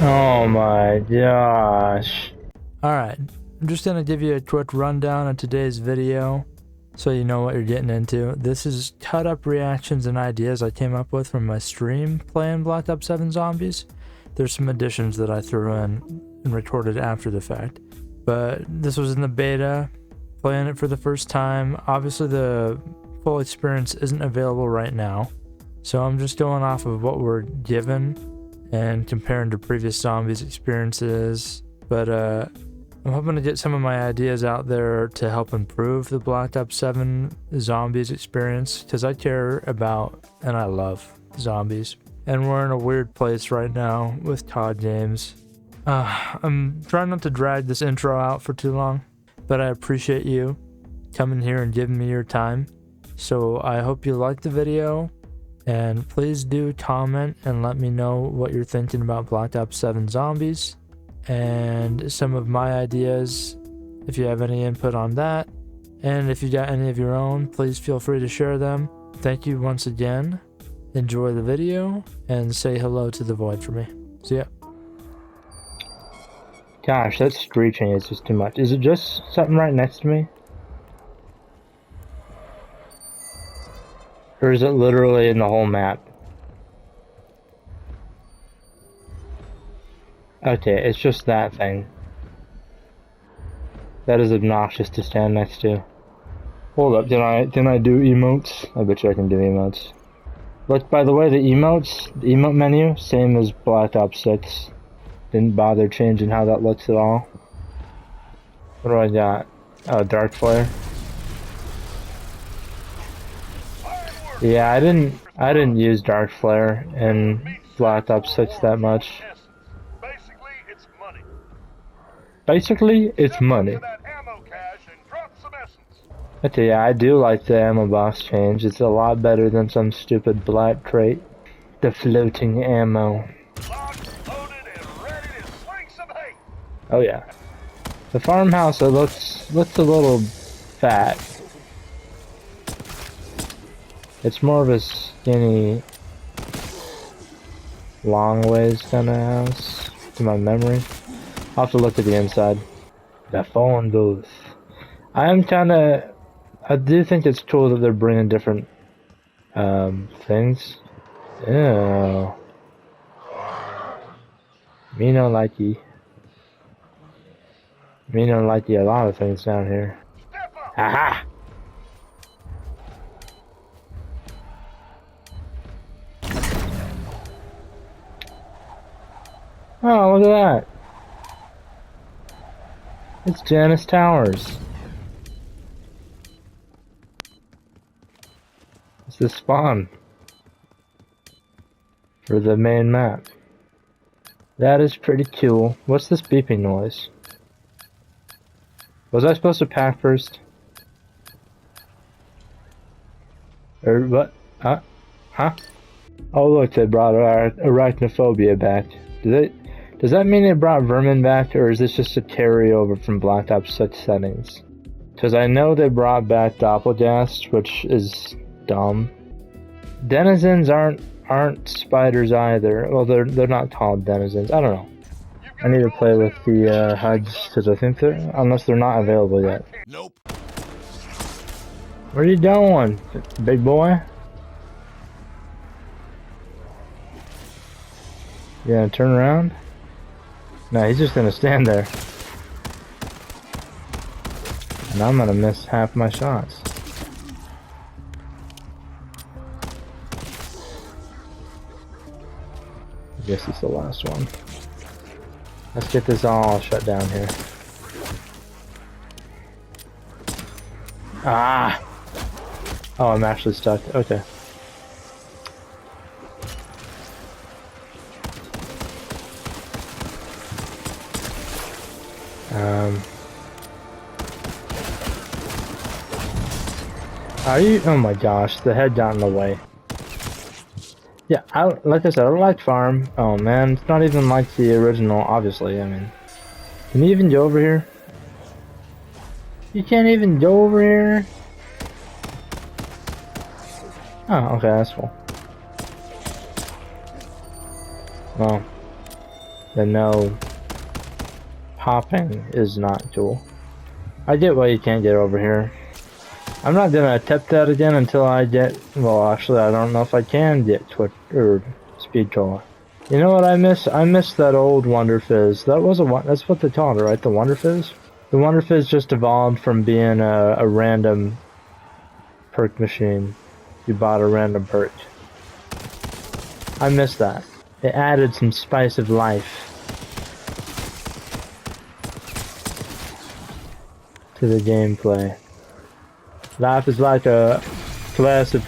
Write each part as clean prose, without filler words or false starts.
Oh my gosh. Alright, I'm just gonna give you a quick rundown of today's video so you know what you're getting into. This is cut up reactions and ideas I came up with from my stream playing Black Ops 7 Zombies. There's some additions that I threw in and recorded after the fact. But this was in the beta, playing it for the first time. Obviously the full experience isn't available right now, so I'm just going off of what we're given and comparing to previous Zombies experiences. But I'm hoping to get some of my ideas out there to help improve the Black Ops 7 Zombies experience, because I care about and I love zombies. And we're in a weird place right now with COD games. I'm trying not to drag this intro out for too long, but I appreciate you coming here and giving me your time. So I hope you liked the video, and please do comment and let me know what you're thinking about Black Ops 7 Zombies and some of my ideas, if you have any input on that. And if you got any of your own, please feel free to share them. Thank you once again. Enjoy the video and say hello to the void for me. See ya. Gosh, that screeching is just too much. Is it just something right next to me? Or is it literally in the whole map? Okay, it's just that thing. That is obnoxious to stand next to. Hold up, can I do emotes? I bet you I can do emotes. Look, by the way, the emote menu, same as Black Ops 6. Didn't bother changing how that looks at all. What do I got? Oh, Dark Flare. Yeah, I didn't use Dark Flare in Black Ops 6 that much. Basically, it's money. But yeah, I do like the ammo box change. It's a lot better than some stupid black crate. The floating ammo. Oh yeah. The farmhouse, it looks a little fat. It's more of a skinny, long ways kind of house, to my memory. I'll have to look at the inside. The phone booth. I do think it's cool that they're bringing different, things. Ew. Me no likey. Me no likey a lot of things down here. Aha! Oh, look at that. It's Janice Towers. It's the spawn for the main map. That is pretty cool. What's this beeping noise? Was I supposed to pack first? Or what? Huh? Huh? Oh look, they brought arachnophobia back. Does that mean they brought vermin back, or is this just a carryover from Black Ops 6 settings? Because I know they brought back Doppelgast, which is dumb. Denizens aren't spiders either. Well, they're not called denizens. I don't know. I need to play with the HUDs, because I think unless they're not available yet. Nope. Where are you going, big boy? You gonna turn around? No, he's just gonna stand there. And I'm gonna miss half my shots. I guess it's the last one. Let's get this all shut down here. Ah! Oh, I'm actually stuck. Okay. Are you? Oh my gosh, the head got in the way. Yeah, like I said, I like Farm. Oh man, it's not even like the original, obviously. I mean, can you even go over here? You can't even go over here? Oh, okay, that's cool. Well, then no, hopping is not cool. I get why you can't get over here. I'm not gonna attempt that again until I get, well actually I don't know if I can get Twitch or Speed Cola. You know what I miss? I miss that old Wonder Fizz. That's what they called it, right? The Wonder Fizz? The Wonder Fizz just evolved from being a random perk machine. You bought a random perk. I miss that. It added some spice of life to the gameplay. Life is like a classic.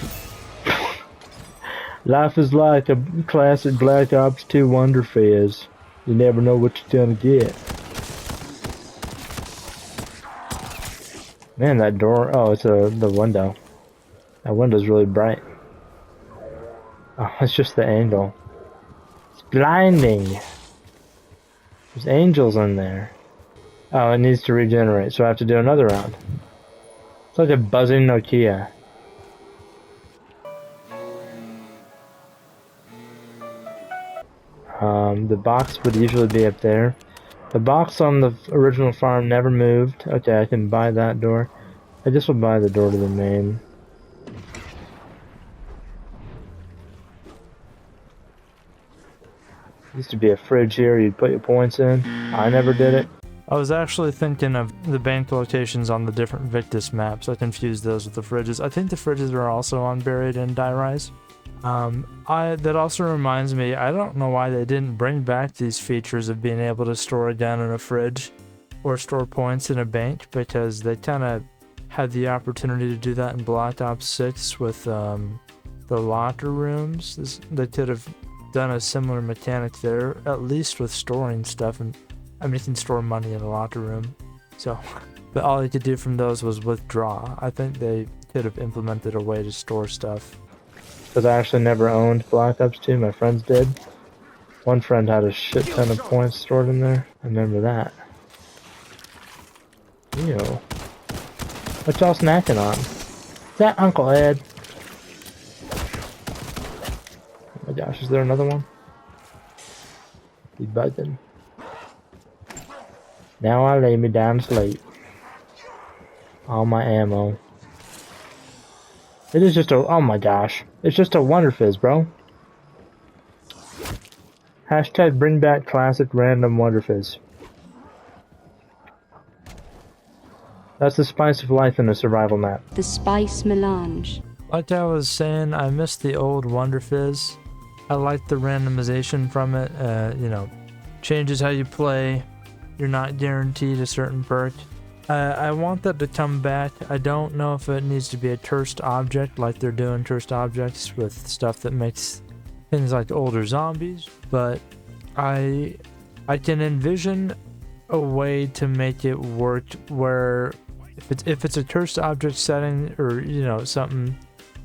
Life is like a classic Black Ops 2 Wonder Fizz. You never know what you're gonna get. Man, that door. Oh, it's the window. That window's really bright. Oh, it's just the angle. It's blinding. There's angels in there. Oh, it needs to regenerate, so I have to do another round. It's like a buzzing Nokia. The box would usually be up there. The box on the original farm never moved. Okay, I can buy that door. I guess we'll buy the door to the main. Used to be a fridge here, you'd put your points in. I never did it. I was actually thinking of the bank locations on the different Victus maps. I confused those with the fridges. I think the fridges are also on Buried and Die Rise. That also reminds me, I don't know why they didn't bring back these features of being able to store a gun in a fridge or store points in a bank, because they kind of had the opportunity to do that in Black Ops 6 with the locker rooms. They could have done a similar mechanic there, at least with storing stuff. And I mean, you can store money in a locker room, so but all you could do from those was withdraw. I think they could have implemented a way to store stuff. Because I actually never owned Black Ops 2, my friends did. One friend had a shit ton of points stored in there. I remember that. Ew. What y'all snacking on? Is that Uncle Ed? Oh my gosh, is there another one? He's buzzing. Now I lay me down to sleep. All my ammo. It is just a, oh my gosh. It's just a Wonder Fizz, bro. Hashtag bring back classic random Wonder Fizz. That's the spice of life in a survival map. The spice melange. Like I was saying, I miss the old Wonder Fizz. I like the randomization from it. You know, changes how you play. You're not guaranteed a certain perk. I want that to come back. I don't know if it needs to be a cursed object like they're doing cursed objects with stuff that makes things like older zombies, but I can envision a way to make it work where if it's a cursed object setting or, you know, something,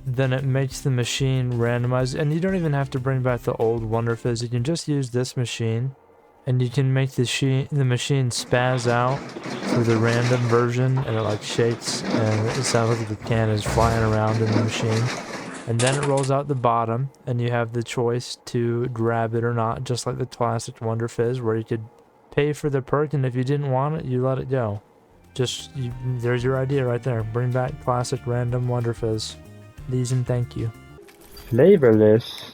then it makes the machine randomized, and you don't even have to bring back the old Wonder Fizz. You can just use this machine, and you can make the machine spaz out for the random version, and it like shakes, and it sounds like the can is flying around in the machine. And then it rolls out the bottom, and you have the choice to grab it or not, just like the classic Wonder Fizz, where you could pay for the perk, and if you didn't want it, you let it go. There's your idea right there. Bring back classic random Wonder Fizz. Please and thank you. Flavorless.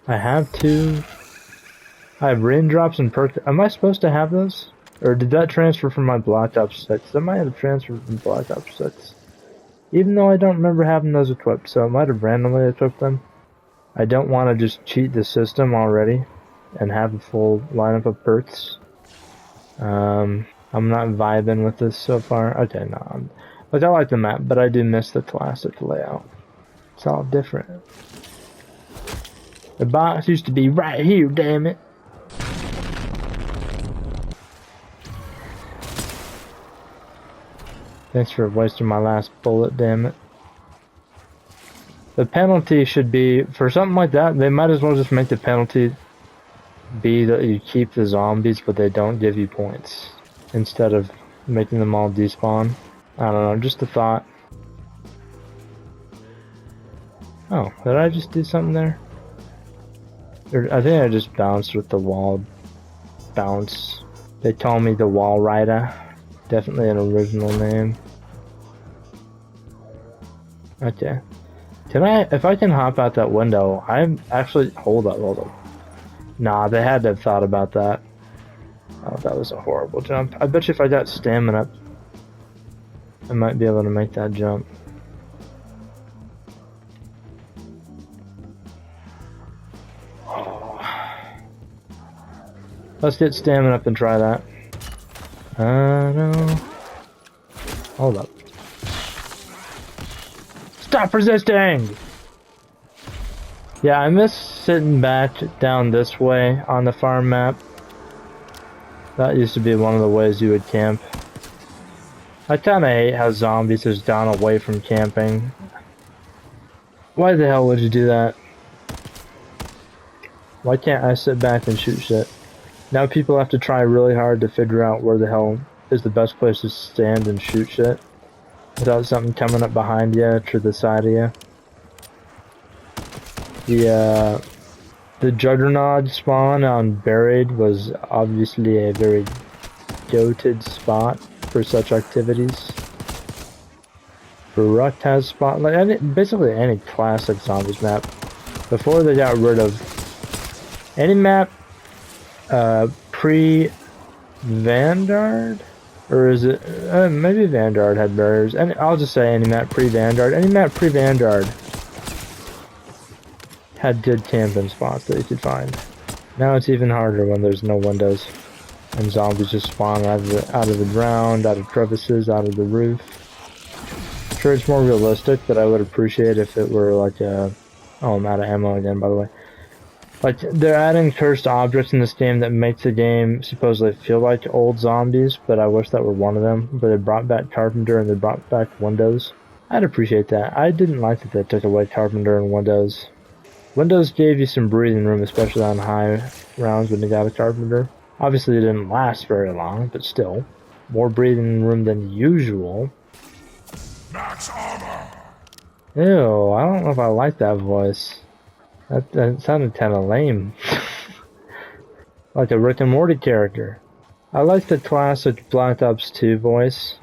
I have raindrops and perk. Am I supposed to have those? Or did that transfer from my Black Ops 6? That might have transferred from Black Ops 6. Even though I don't remember having those equipped, so I might have randomly equipped them. I don't want to just cheat the system already and have a full lineup of perks. I'm not vibing with this so far. Okay, no. Like, I like the map, but I do miss the classic layout. It's all different. The box used to be right here, damn it. Thanks for wasting my last bullet, damn it. The penalty should be, for something like that, they might as well just make the penalty be that you keep the zombies, but they don't give you points, instead of making them all despawn. I don't know, just a thought. Oh, did I just do something there? I think I just bounced with the wall Bounce. They call me the Wall Rider. Definitely an original name. Okay. Can I, if I can hop out that window, I'm actually, hold up. Nah, they had to have thought about that. Oh, that was a horrible jump. I bet you if I got stamina, I might be able to make that jump. Oh. Let's get stamina up and try that. No. Hold up. Stop resisting! Yeah, I miss sitting back down this way on the farm map. That used to be one of the ways you would camp. I kinda hate how zombies has gone away from camping. Why the hell would you do that? Why can't I sit back and shoot shit? Now people have to try really hard to figure out where the hell is the best place to stand and shoot shit without something coming up behind you to the side of you. The Juggernaut spawn on Buried was obviously a very goated spot for such activities. Ruck has spot, like basically any classic zombies map. Before they got rid of any map pre-Vanguard? Or is it, maybe Vanguard had barriers. And I'll just say any map pre-Vanguard. Any map pre-Vanguard had good camping spots that you could find. Now it's even harder when there's no windows and zombies just spawn out of the ground, out of crevices, out of the roof. Sure, it's more realistic, but I would appreciate if it were like a... Oh, I'm out of ammo again, by the way. Like, they're adding cursed objects in this game that makes the game supposedly feel like old zombies, but I wish that were one of them. But they brought back Carpenter and they brought back Windows. I'd appreciate that. I didn't like that they took away Carpenter and Windows. Windows gave you some breathing room, especially on high rounds when you got a Carpenter. Obviously it didn't last very long, but still. More breathing room than usual. Max armor. Ew, I don't know if I like that voice. That sounded kind of lame. Like a Rick and Morty character. I like the classic Black Ops 2 voice.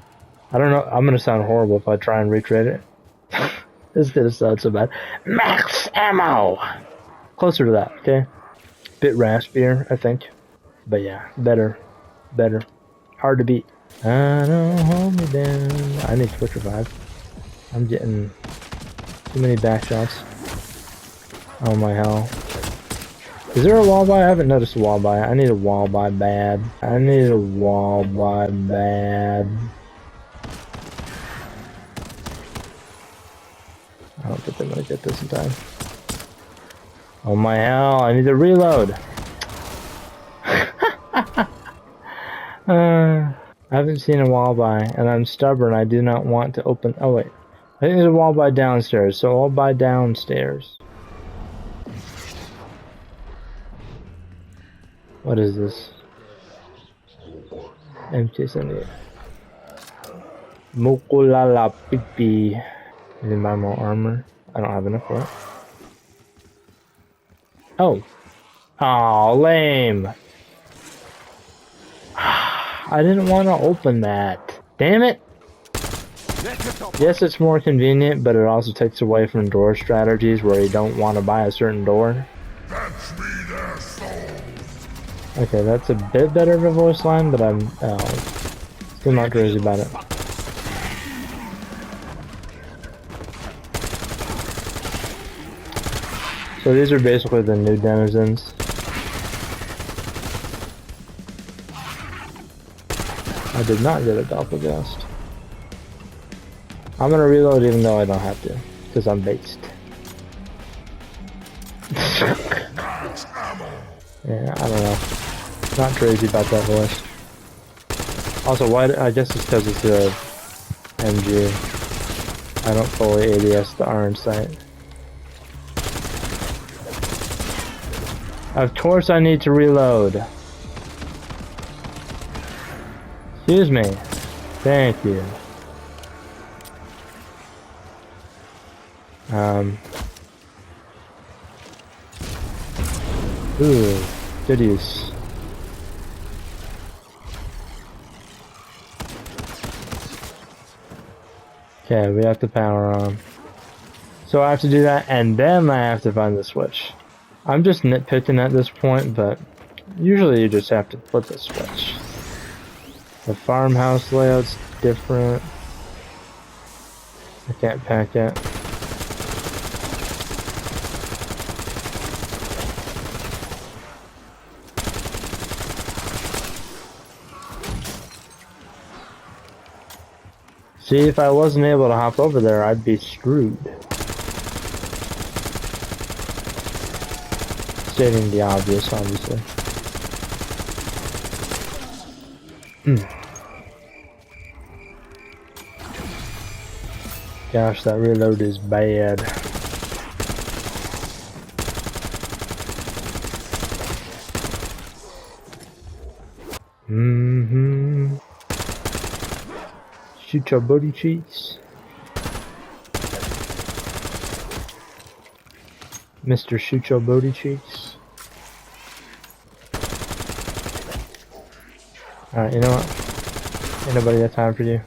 I don't know, I'm gonna sound horrible if I try and recreate it. It's gonna sound so bad. Max ammo! Closer to that, okay? Bit raspier, I think. But yeah, better. Hard to beat. I don't hold me down. I need quick revive. I'm getting too many back shots. Oh my hell. Is there a wall buy? I haven't noticed a wall buy. I need a wall buy bad. I need a wall buy bad. I don't think I'm gonna get this in time. Oh my hell, I need to reload. I haven't seen a wall buy, and I'm stubborn. I do not want to open. Oh wait. I think there's a wall buy downstairs, so I'll buy downstairs. What is this? MK78. Mokulala pipi. I need to buy more armor. I don't have enough for it. Oh. Aw, lame. I didn't want to open that. Damn it. Yes, it's more convenient, but it also takes away from door strategies where you don't want to buy a certain door. Okay, that's a bit better of a voice line, but I'm still not crazy about it. So these are basically the new denizens. I did not get a doppelgast. I'm gonna reload even though I don't have to, because I'm based. Yeah, I don't know. Not crazy about that voice. Also, why? I guess it's because it's a MG. I don't fully ADS the orange sight. Of course I need to reload. Excuse me. Thank you. Ooh, good use. Okay, we have to power on. So I have to do that, and then I have to find the switch. I'm just nitpicking at this point, but usually you just have to flip the switch. The farmhouse layout's different. I can't pack it. See, if I wasn't able to hop over there, I'd be screwed. Stating the obvious, obviously. Gosh, that reload is bad. Shoot your booty cheeks. Mr. Shoot your booty cheeks. Alright, you know what? Ain't nobody got time for you.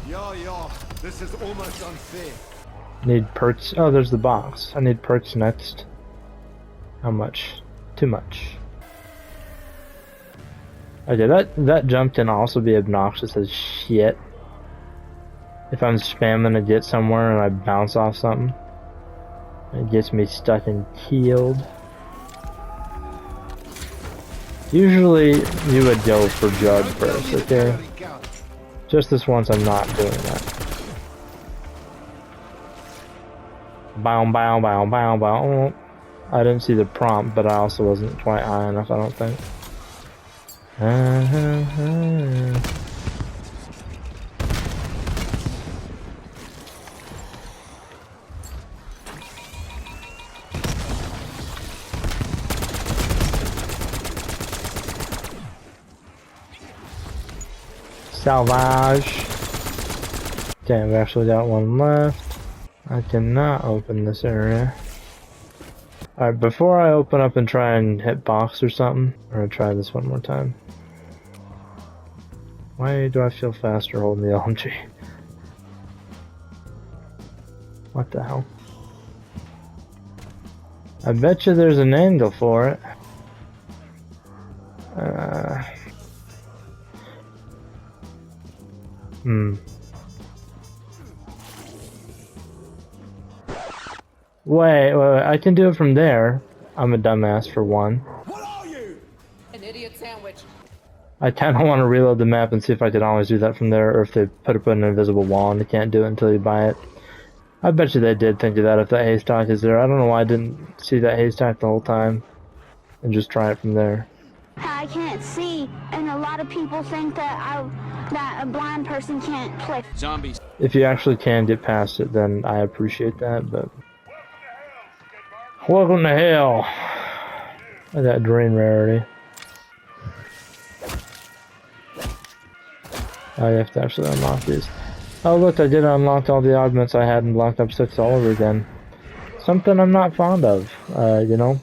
Yeah, this is almost unfair. Need perks. Oh, there's the box. I need perks next. How much? Too much. Okay, that jump can also be obnoxious as shit. If I'm spamming to get somewhere and I bounce off something, it gets me stuck and killed. Usually you would go for Judge first, okay? Just this once I'm not doing that. Bow, bow, bow, bow, bow. I didn't see the prompt, but I also wasn't quite high enough, I don't think. Salvage. Okay, we actually got one left. I cannot open this area. Alright, before I open up and try and hit box or something, I'm gonna try this one more time. Why do I feel faster holding the LMG? What the hell? I bet you there's an angle for it. Wait, I can do it from there. I'm a dumbass for one. What are you? An idiot sandwich. I kinda wanna reload the map and see if I can always do that from there, or if they put up an invisible wall and they can't do it until you buy it. I bet you they did think of that if that haystack is there. I don't know why I didn't see that haystack the whole time and just try it from there. I can't see, and a lot of people think that a blind person can't play. Zombies. If you actually can get past it, then I appreciate that, but... Welcome to hell! I got drain rarity. Oh, you have to actually unlock these. Oh look, I did unlock all the augments I had in Black Ops 6 all over again. Something I'm not fond of, you know?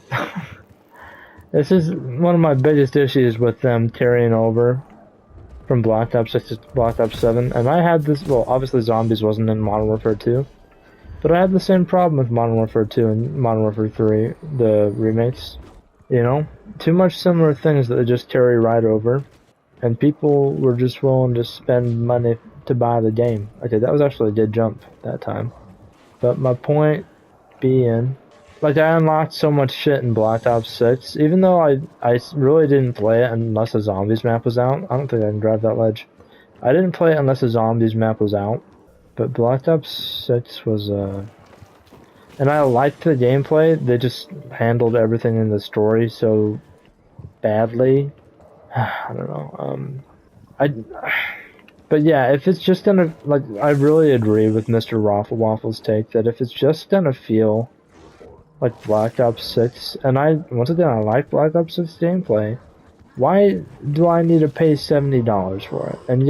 This is one of my biggest issues with them carrying over from Black Ops 6 to Black Ops 7. And I had this, well, obviously Zombies wasn't in Modern Warfare 2. But I had the same problem with Modern Warfare 2 and Modern Warfare 3, the remakes. You know? Too much similar things that they just carry right over. And people were just willing to spend money to buy the game. Okay, that was actually a good jump that time. But my point being, like, I unlocked so much shit in Black Ops 6, even though I really didn't play it unless a Zombies map was out. I don't think I can grab that ledge. I didn't play it unless a Zombies map was out. But Black Ops 6 was, and I liked the gameplay, they just handled everything in the story so badly. I don't know, but yeah, if it's just gonna, like, I really agree with Mr. Waffle's take that if it's just gonna feel like Black Ops 6, and once again, I like Black Ops 6 gameplay, why do I need to pay $70 for it? And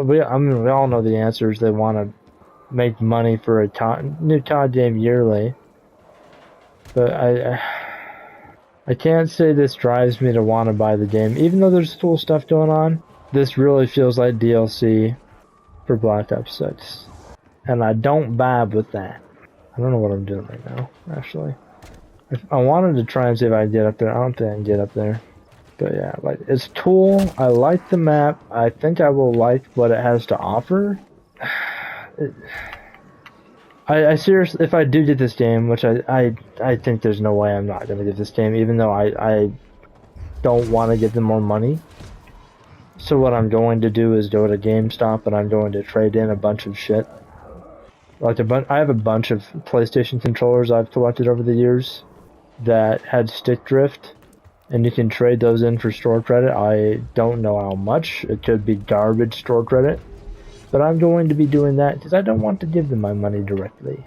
we all know the answer is they want to make money for a new COD game yearly. But I can't say this drives me to want to buy the game. Even though there's cool stuff going on, this really feels like DLC for Black Ops 6. And I don't vibe with that. I don't know what I'm doing right now, actually. I wanted to try and see if I can get up there. I don't think I can get up there. But yeah, like, it's cool. I like the map. I think I will like what it has to offer. I seriously, if I do get this game, which I think there's no way I'm not going to get this game, even though I don't want to give them more money. So what I'm going to do is go to GameStop and I'm going to trade in a bunch of shit. Like I have a bunch of PlayStation controllers I've collected over the years that had stick drift, and you can trade those in for store credit. I don't know how much. It could be garbage store credit, but I'm going to be doing that because I don't want to give them my money directly.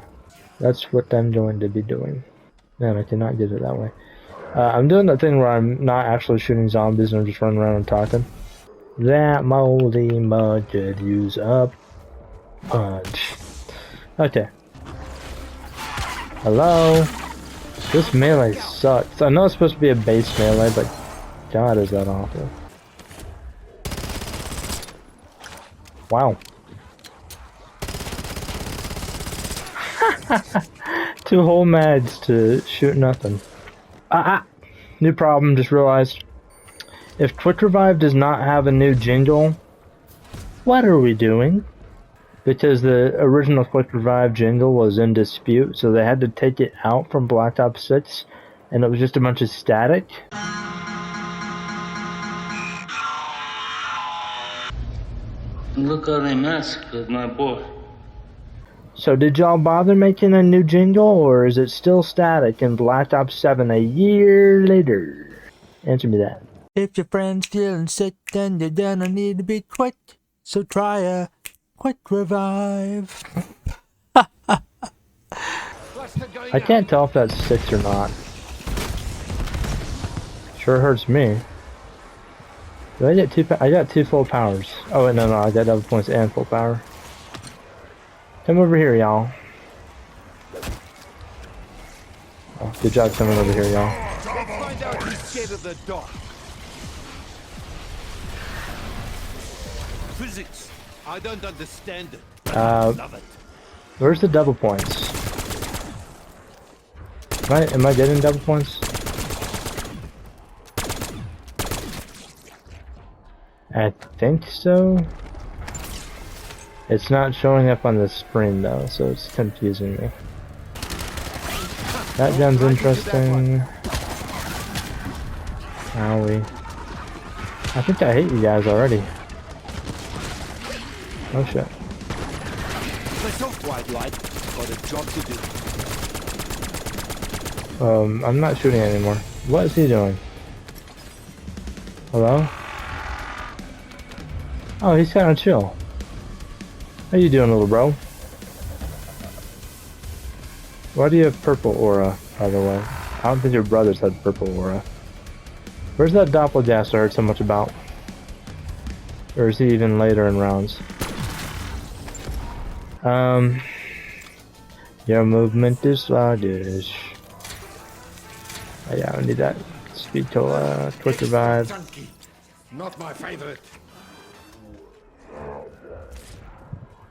That's what I'm going to be doing. Man, I cannot get it that way. I'm doing that thing where I'm not actually shooting zombies and I'm just running around and talking. That moldy mud could use a punch. Okay. Hello? This melee sucks. I know it's supposed to be a base melee, but God, is that awful. Wow. 2 whole mags to shoot nothing. New problem, just realized. If Quick Revive does not have a new jingle, what are we doing? Because the original Quick Revive jingle was in dispute, so they had to take it out from Black Ops 6, and it was just a bunch of static. Look how they massacred my boy. So did y'all bother making a new jingle, or is it still static in Black Ops 7 a year later? Answer me that. If your friend's feeling sick, then you're gonna need to be quick. So try a Quick Revive. I can't tell if that's 6 or not. Sure hurts me. Did I get 2? I got 2 full powers. Oh wait, no, I got double points and full power. Come over here, y'all. Oh, good job coming over here, y'all. Let's find out who's scared of the dark. Physics. I don't understand it. Love it. Where's the double points? Am I getting double points? I think so. It's not showing up on the screen though, so it's confusing me. That gun's interesting. Owie. I think I hate you guys already. Oh shit. Myself white light. Got a job to do. I'm not shooting anymore. What is he doing? Hello? Oh, he's kinda chill. How you doing, little bro? Why do you have purple aura, by the way? I don't think your brothers had purple aura. Where's that doppelganger I heard so much about? Or is he even later in rounds? Your movement is sluggish. Oh, yeah, I need that speed to quick revive. Chunky. Not my favorite.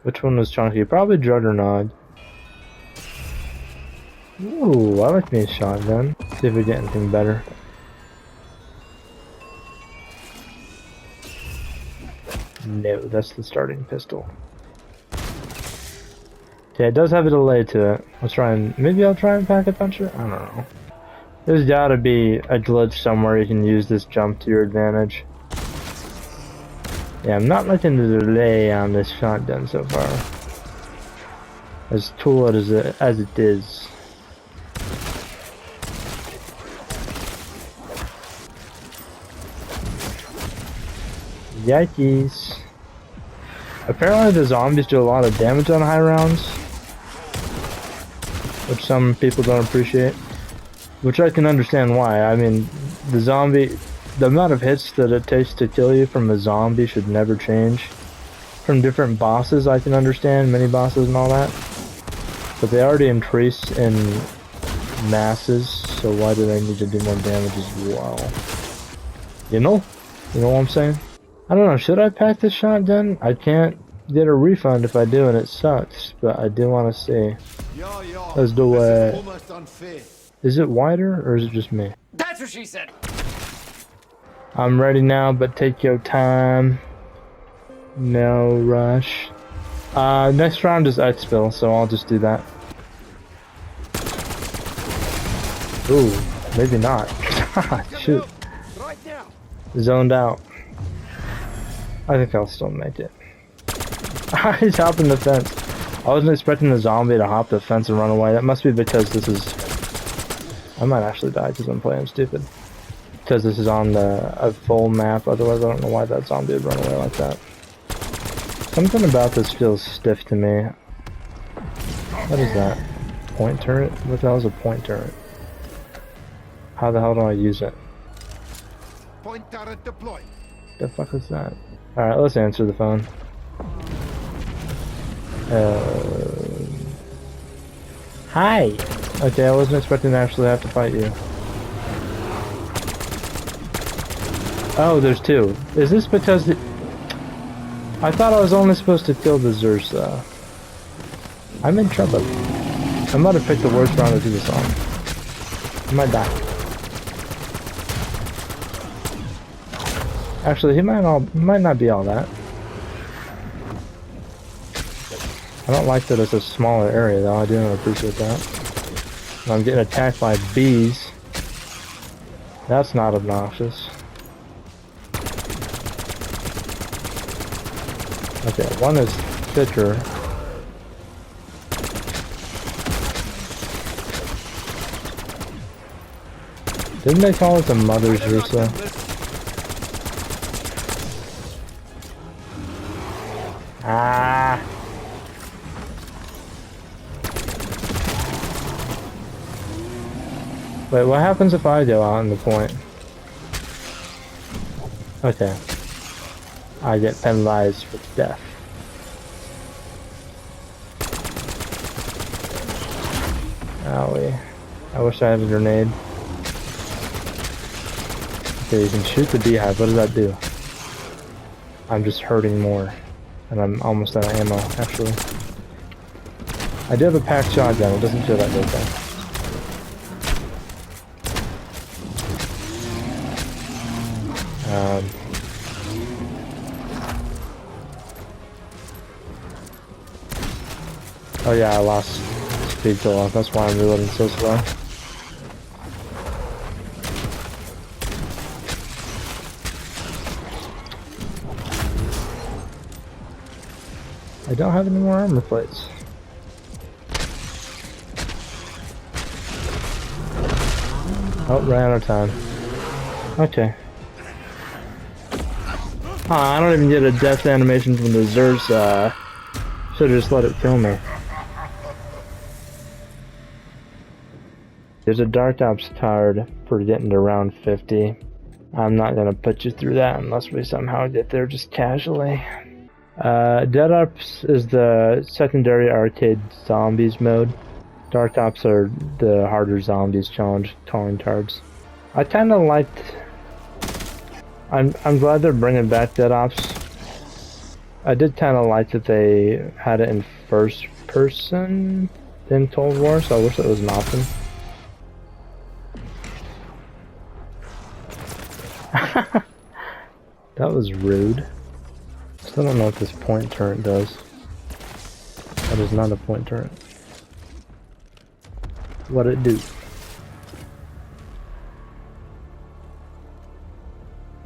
Which one was chunky? Probably Juggernaut. Ooh, I like me a shotgun. See if we get anything better. No, that's the starting pistol. Yeah, it does have a delay to it. Maybe I'll try and pack a puncher? I don't know. There's gotta be a glitch somewhere you can use this jump to your advantage. Yeah, I'm not liking the delay on this shotgun so far. As cool as it is. Yikes. Apparently the zombies do a lot of damage on high rounds, which some people don't appreciate. Which I can understand why. I mean, the amount of hits that it takes to kill you from a zombie should never change. From different bosses I can understand, mini bosses and all that. But they already increase in masses, so why do they need to do more damage as well? You know what I'm saying? I don't know, should I pack this shotgun? I can't get a refund if I do, and it sucks. But I do want to see. Let's do it. Almost unfair. Is it wider or is it just me? That's what she said. I'm ready now, but take your time. No rush. Next round is Expirience, so I'll just do that. Ooh, maybe not. Shoot. Right now. Zoned out. I think I'll still make it. He's hopping the fence. I wasn't expecting the zombie to hop the fence and run away. That must be because this is... I might actually die because I'm playing stupid. Because this is on a full map, otherwise I don't know why that zombie would run away like that. Something about this feels stiff to me. What is that? Point turret? What the hell is a point turret? How the hell do I use it? Point turret deployed. The fuck is that? Alright, let's answer the phone. Hi! Okay, I wasn't expecting to actually have to fight you. Oh, there's two. Is this because the... I thought I was only supposed to kill the Zursa. I'm in trouble. I'm about to pick the worst round to do this on. I might die. Actually, he might not be all that. I don't like that it's a smaller area though, I do not appreciate that. And I'm getting attacked by bees. That's not obnoxious. Okay, one is thicker. Didn't they call it the Mother's Ursa? Ah! Wait, what happens if I go out on the point? Okay. I get penalized with death. Owie. I wish I had a grenade. Okay, you can shoot the beehive. What does that do? I'm just hurting more. And I'm almost out of ammo, actually. I do have a packed shotgun. It doesn't feel that good though. Oh yeah, I lost speed to off. That's why I'm reloading so slow. I don't have any more armor plates. Oh, ran out of time. Okay. I don't even get a death animation from the Zursa. Should've just let it kill me. There's a Dark Ops card for getting to round 50. I'm not gonna put you through that unless we somehow get there just casually. Dead Ops is the secondary arcade zombies mode. Dark Ops are the harder zombies challenge calling cards. I kinda liked... I'm glad they're bringing back Dead Ops. I did kinda like that they had it in first person in Cold War, so I wish that was an option. That was rude. Still don't know what this point turret does. That is not a point turret. What'd it do?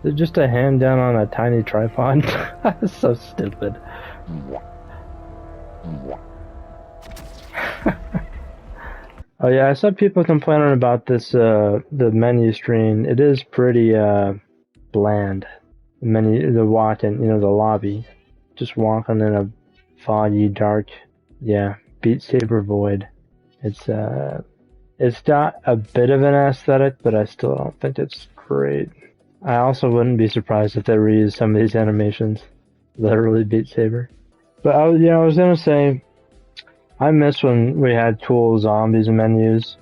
Is it just a hand down on a tiny tripod? That's so stupid. Oh yeah, I saw people complaining about this, the menu screen. It is pretty, bland. The menu, the walking, you know, the lobby. Just walking in a foggy, dark, yeah, Beat Saber void. It's got a bit of an aesthetic, but I still don't think it's great. I also wouldn't be surprised if they reused some of these animations. Literally Beat Saber. But I was gonna say, I miss when we had cool zombies menus.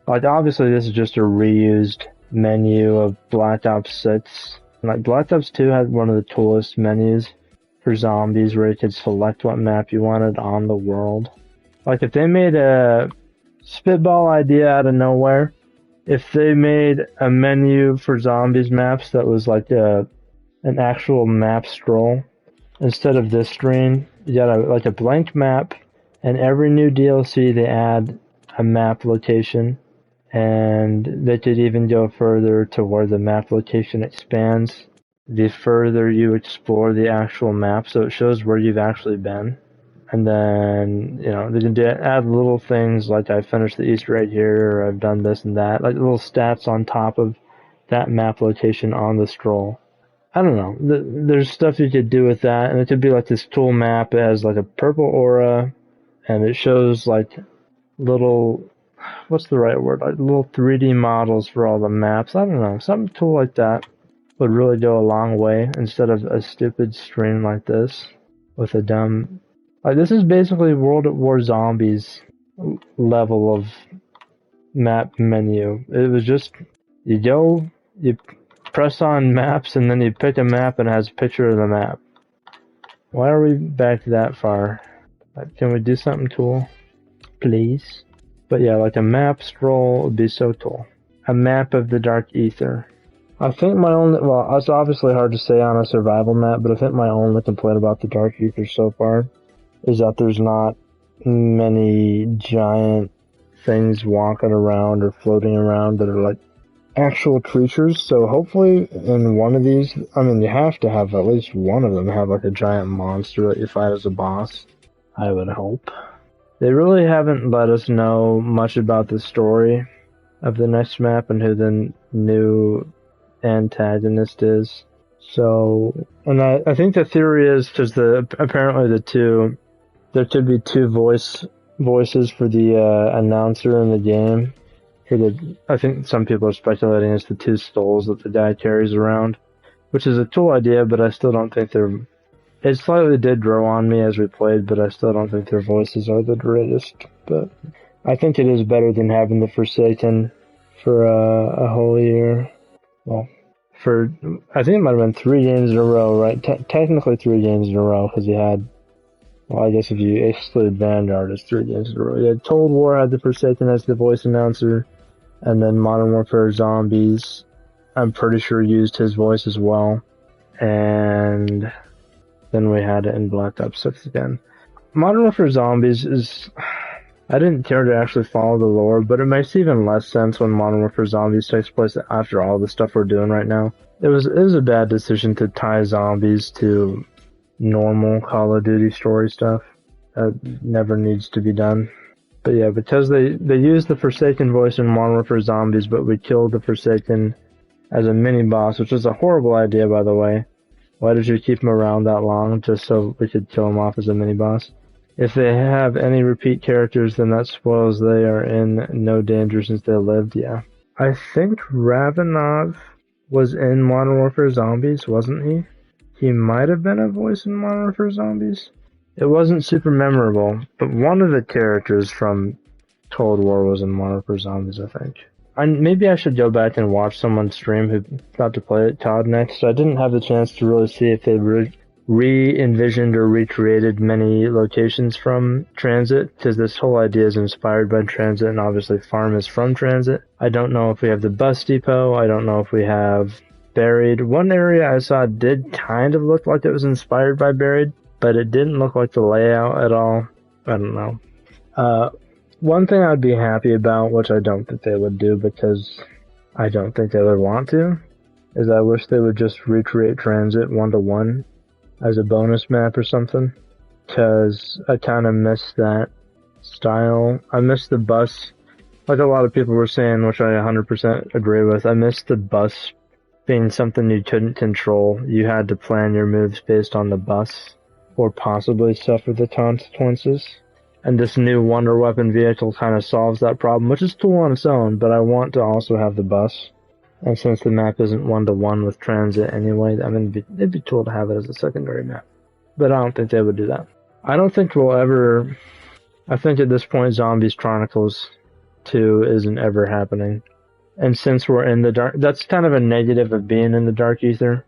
Like, obviously this is just a reused menu of Black Ops 6. Like, Black Ops 2 had one of the coolest menus. for zombies where you could select what map you wanted on the world. Like if they made a spitball idea out of nowhere, if they made a menu for zombies maps that was like an actual map scroll, instead of this screen, you got like a blank map, and every new DLC they add a map location, and they could even go further to where the map location expands the further you explore the actual map, so it shows where you've actually been. And then, you know, they can add little things like I finished the Easter egg here, or I've done this and that, like little stats on top of that map location on the scroll. I don't know. There's stuff you could do with that, and it could be like this tool map. It has like a purple aura, and it shows like little, what's the right word? Like little 3D models for all the maps. I don't know. Some tool like that would really go a long way instead of a stupid stream like this with a dumb. Like this is basically World at War Zombies level of map menu. It was just you go, you press on maps, and then you pick a map and it has a picture of the map. Why are we back that far? Can we do something cool, please? But yeah, like a map scroll would be so cool. A map of the Dark Ether. I think my only, well, it's obviously hard to say on a survival map, but I think my only complaint about the Dark Ether so far is that there's not many giant things walking around or floating around that are like actual creatures. So hopefully in one of these, I mean, you have to have at least one of them have like a giant monster that you fight as a boss, I would hope. They really haven't let us know much about the story of the next map and who the new antagonist is. So, and I think the theory is because apparently there could be two voices for the announcer in the game. I think some people are speculating it's the two skulls that the guy carries around, which is a cool idea, but I still don't think it slightly did grow on me as we played, but I still don't think their voices are the greatest. But I think it is better than having the Forsaken for a whole year. Well, I think it might have been 3 games in a row, right? Technically 3 games in a row, because you had, well, I guess if you exclude Vanguard, it's 3 games in a row. You had Cold War had the Forsaken as the voice announcer, and then Modern Warfare Zombies, I'm pretty sure used his voice as well. And then we had it in Black Ops 6 again. Modern Warfare Zombies is, I didn't care to actually follow the lore, but it makes even less sense when Modern Warfare Zombies takes place after all the stuff we're doing right now. It was a bad decision to tie zombies to normal Call of Duty story stuff. That never needs to be done. But yeah, because they used the Forsaken voice in Modern Warfare Zombies, but we killed the Forsaken as a mini-boss, which was a horrible idea, by the way. Why did you keep him around that long, just so we could kill him off as a mini-boss? If they have any repeat characters, then that spoils they are in no danger since they lived, yeah. I think Ravenov was in Modern Warfare Zombies, wasn't he? He might have been a voice in Modern Warfare Zombies. It wasn't super memorable, but one of the characters from Cold War was in Modern Warfare Zombies, I think. Maybe I should go back and watch someone stream who got to play it COD next. I didn't have the chance to really see if they re-envisioned or recreated many locations from Transit, because this whole idea is inspired by Transit, and obviously Farm is from Transit. I don't know if we have the bus depot. I don't know if we have Buried. One area I saw did kind of look like it was inspired by Buried, but it didn't look like the layout at all. I don't know. One thing I'd be happy about, which I don't think they would do because I don't think they would want to, is I wish they would just recreate Transit 1-to-1 as a bonus map or something, because I kind of miss that style. I miss the bus, like a lot of people were saying, which I 100% agree with. I miss the bus being something you couldn't control. You had to plan your moves based on the bus, or possibly suffer the consequences. And this new wonder weapon vehicle kind of solves that problem, which is cool on its own, but I want to also have the bus. And since the map isn't 1-to-1 with Transit anyway, I mean, it'd be cool to have it as a secondary map. But I don't think they would do that. I don't think we'll ever... I think at this point Zombies Chronicles 2 isn't ever happening. And since we're in the dark... That's kind of a negative of being in the Dark Ether,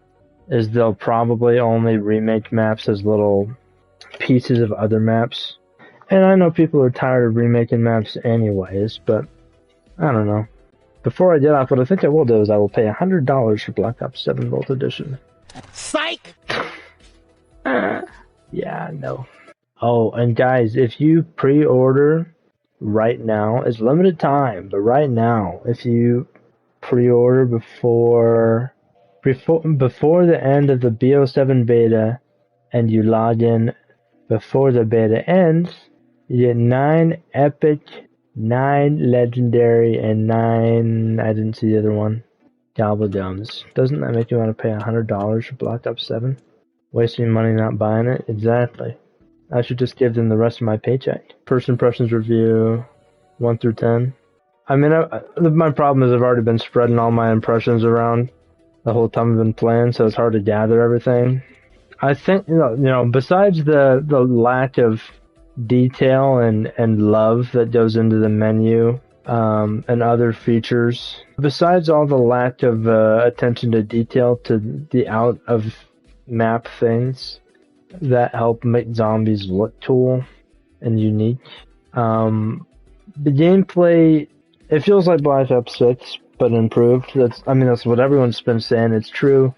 is they'll probably only remake maps as little pieces of other maps. And I know people are tired of remaking maps anyways, but I don't know. Before I get off, what I think I will do is I will pay $100 for Black Ops 7 Vault Edition. Psych! Yeah, no. Oh, and guys, if you pre-order right now, it's limited time, but right now, if you pre-order before the end of the BO7 beta and you log in before the beta ends, you get 9 epic, 9 legendary, and 9, I didn't see the other one, gobblegums. Doesn't that make you want to pay $100 for Black Ops 7? Wasting money not buying it? Exactly. I should just give them the rest of my paycheck. First impressions review, 1 through 10. I mean, my problem is I've already been spreading all my impressions around the whole time I've been playing, so it's hard to gather everything. I think, besides the lack of detail and love that goes into the menu, and other features, besides all the lack of attention to detail to the out of map things that help make zombies look cool and unique, the gameplay, it feels like Black Ops 6 but improved. That's what everyone's been saying. It's true.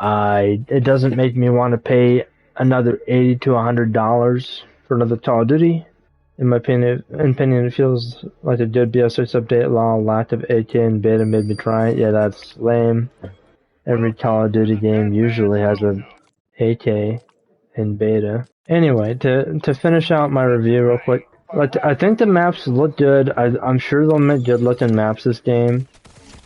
It doesn't make me want to pay another $80 to $100 for another Call of Duty. In my opinion, it feels like a good BO6 update. Lack of AK and beta made me try it. Yeah, that's lame. Every Call of Duty game usually has a AK in beta. Anyway, to finish out my review real quick, I think the maps look good. I'm sure they'll make good looking maps this game,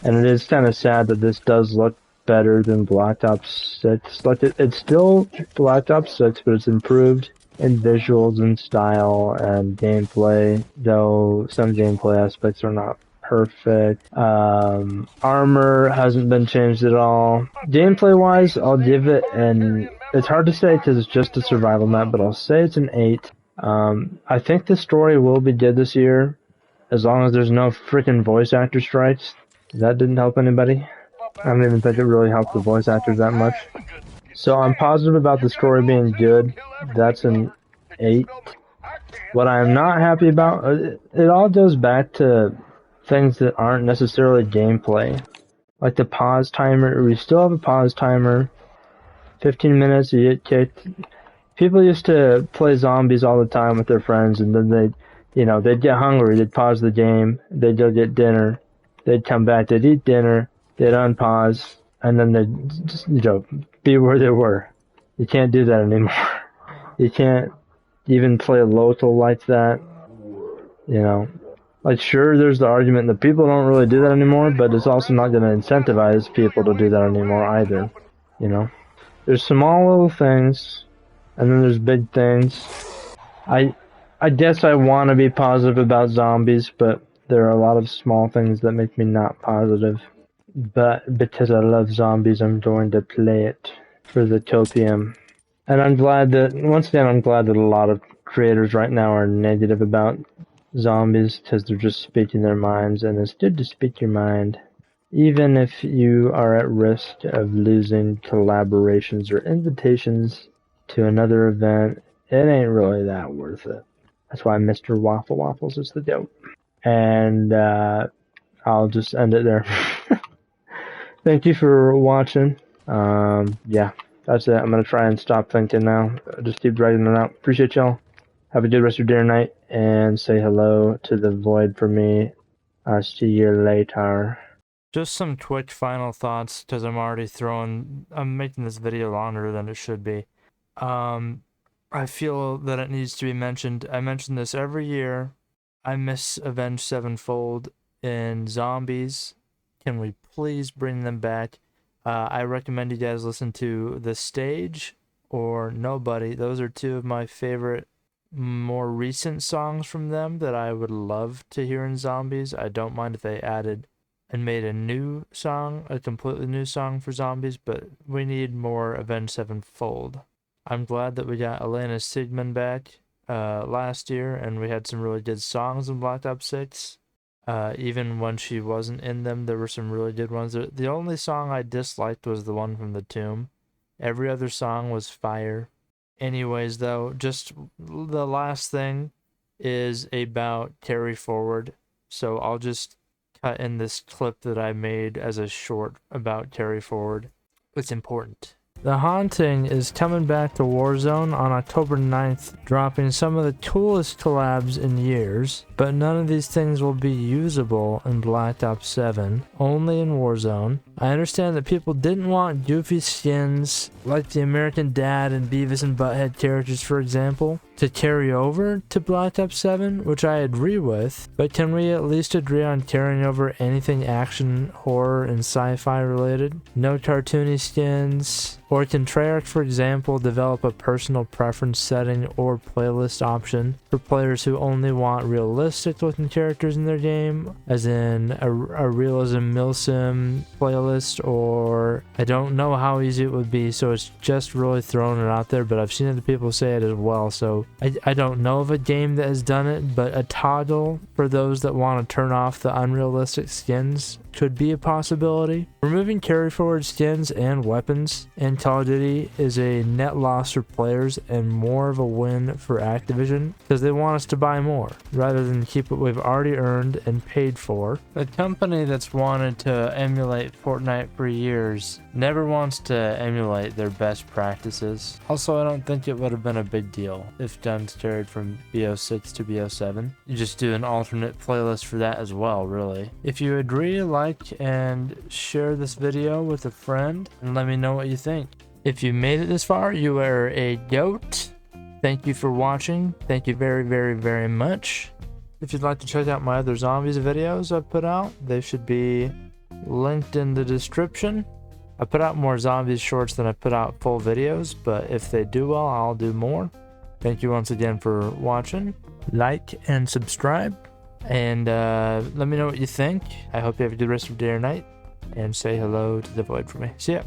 and it is kind of sad that this does look better than Black Ops 6. It's still Black Ops 6, but it's improved in visuals and style and gameplay, though some gameplay aspects are not perfect. Armor hasn't been changed at all. Gameplay wise, I'll give it it's hard to say because it's just a survival map, but I'll say it's an 8. I think the story will be good this year, as long as there's no freaking voice actor strikes. That didn't help anybody. I don't even think it really helped the voice actors that much. So I'm positive about the story being good. That's an 8. What I'm not happy about, it all goes back to things that aren't necessarily gameplay. Like the pause timer. We still have a pause timer. 15 minutes, you get kicked. People used to play zombies all the time with their friends, and then they'd get hungry, they'd pause the game, they'd go get dinner, they'd come back, they'd eat dinner, they'd unpause, and then they'd just, be where they were. You can't do that anymore. You can't even play local like that. Like, sure, there's the argument that people don't really do that anymore, but it's also not going to incentivize people to do that anymore either. There's small little things, and then there's big things. I guess I want to be positive about zombies, but there are a lot of small things that make me not positive. But because I love zombies, I'm going to play it for the copium. And I'm glad that a lot of creators right now are negative about zombies, because they're just speaking their minds, and it's good to speak your mind. Even if you are at risk of losing collaborations or invitations to another event, it ain't really that worth it. That's why Mr. Waffle Waffles is the goat. And I'll just end it there. Thank you for watching. Yeah, that's it. I'm going to try and stop thinking now. Just keep dragging it out. Appreciate y'all. Have a good rest of your day or night. And say hello to the void for me. I'll see you later. Just some quick final thoughts, because I'm making this video longer than it should be. I feel that it needs to be mentioned. I mention this every year. I miss Avenged Sevenfold in zombies. Can we please bring them back? I recommend you guys listen to The Stage or Nobody. Those are two of my favorite, more recent songs from them that I would love to hear in zombies. I don't mind if they added and made a new song, a completely new song for zombies, but we need more Avenged Sevenfold. I'm glad that we got Elena Sigmund back last year, and we had some really good songs in Black Ops 6. Even when she wasn't in them, there were some really good ones. The only song I disliked was the one from the tomb. Every other song was fire. Anyways, though, just the last thing is about carry forward. So I'll just cut in this clip that I made as a short about carry forward. It's important. The Haunting is coming back to Warzone on October 9th, dropping some of the coolest collabs in years, but none of these things will be usable in Black Ops 7, only in Warzone. I understand that people didn't want goofy skins like the American Dad and Beavis and Butthead characters, for example, to carry over to Black Ops 7, which I agree with, but can we at least agree on carrying over anything action, horror, and sci-fi related? No cartoony skins? Or can Treyarch, for example, develop a personal preference setting or playlist option for players who only want realistic looking characters in their game, as in a realism milsim playlist? Or I don't know how easy it would be, so it's just really throwing it out there, but I've seen other people say it as well, so I don't know of a game that has done it, but a toggle for those that want to turn off the unrealistic skins could be a possibility. Removing carry forward skins and weapons in Call of Duty is a net loss for players and more of a win for Activision because they want us to buy more rather than keep what we've already earned and paid for. A company that's wanted to emulate Fortnite for years never wants to emulate their best practices. Also, I don't think it would have been a big deal if guns carried from BO6 to BO7. You just do an alternate playlist for that as well, really. If you agree, like and share this video with a friend and let me know what you think. If you made it this far, you are a goat. Thank you for watching. Thank you very, very, very much. If you'd like to check out my other zombies videos I've put out, they should be linked in the description. I put out more zombies shorts than I put out full videos, but if they do well, I'll do more. Thank you once again for watching. Like and subscribe, and let me know what you think. I hope you have a good rest of your day or night, and say hello to the void for me. See ya.